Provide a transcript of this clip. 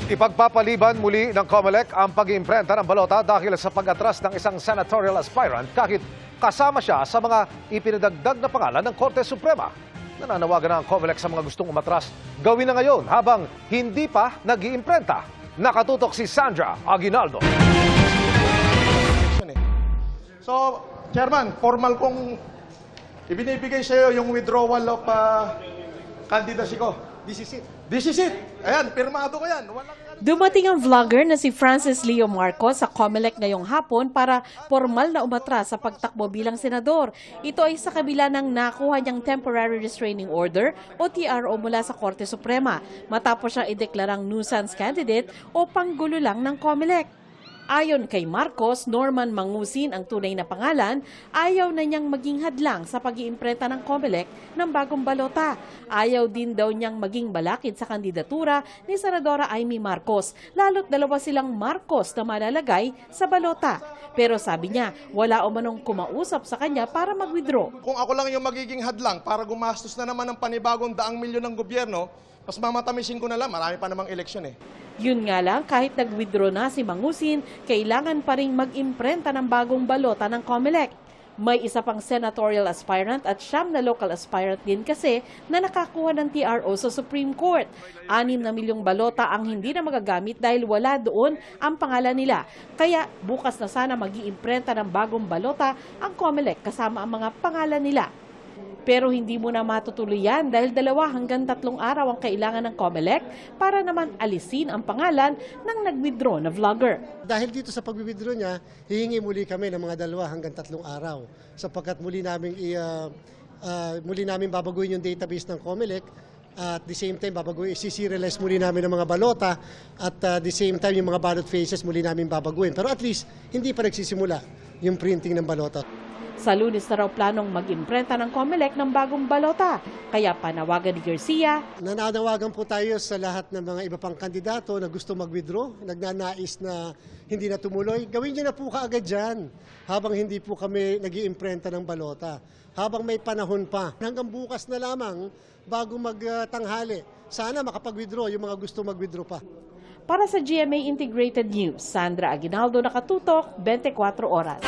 Ipagpapaliban muli ng COMELEC ang pag-iimprenta ng balota dahil sa pag-atras ng isang senatorial aspirant kahit kasama siya sa mga ipinadagdag na pangalan ng Korte Suprema. Nananawagan na ang COMELEC sa mga gustong umatras gawin na ngayon habang hindi pa nag-iimprenta. Nakatutok si Sandra Aguinaldo. So, Chairman, formal kong ibinibigay sa iyo yung withdrawal of candidacy ko. This is it. This is it. Ayan, pirmado ko yan. Dumating ang vlogger na si Francis Leo Marcos sa COMELEC ngayong hapon para formal na umatras sa pagtakbo bilang senador. Ito ay sa kabila ng nakuha niyang Temporary Restraining Order o TRO mula sa Korte Suprema matapos siyang ideklarang nuisance candidate o panggulo lang ng COMELEC. Ayon kay Marcos, Norman Mangusin ang tunay na pangalan, ayaw na niyang maging hadlang sa pag-iimprenta ng COMELEC ng bagong balota. Ayaw din daw niyang maging balakid sa kandidatura ni Senadora Amy Marcos, lalo't dalawa silang Marcos na malalagay sa balota. Pero sabi niya, wala o manong kumausap sa kanya para mag-withdraw. Kung ako lang yung magiging hadlang para gumastos na naman ng panibagong 100 milyon ng gobyerno, mas mamatamisin ko na lang, marami pa namang eleksyon eh. Yun nga lang, kahit nag-withdraw na si Mangusin, kailangan pa rin mag-imprenta ng bagong balota ng COMELEC. May isa pang senatorial aspirant at 9 na local aspirant din kasi na nakakuha ng TRO sa Supreme Court. 6 na milyong balota ang hindi na magagamit dahil wala doon ang pangalan nila. Kaya bukas na sana mag-iimprenta ng bagong balota ang COMELEC kasama ang mga pangalan nila. Pero hindi mo na matutuloy yan dahil 2 hanggang 3 araw ang kailangan ng COMELEC para naman alisin ang pangalan ng nag-withdraw na vlogger. Dahil dito sa pag-withdraw niya, hihingi muli kami ng mga 2 hanggang 3 araw sapagkat muli namin babaguhin yung database ng COMELEC. At the same time, isi-serialize muli namin ng mga balota at the same time, yung mga ballot faces muli namin babaguhin. Pero at least, hindi pa nagsisimula yung printing ng balota. Sa Lunes na raw planong mag-imprenta ng COMELEC ng bagong balota. Kaya panawagan ni Garcia. Nananawagan po tayo sa lahat ng mga iba pang kandidato na gusto mag-withdraw, nagnanais na hindi na tumuloy. Gawin niyo na po kaagad dyan habang hindi po kami nag-iimprenta ng balota. Habang may panahon pa. Hanggang bukas na lamang bago magtanghali. Sana makapag-withdraw yung mga gusto mag-withdraw pa. Para sa GMA Integrated News, Sandra Aguinaldo, Nakatutok, 24 Oras.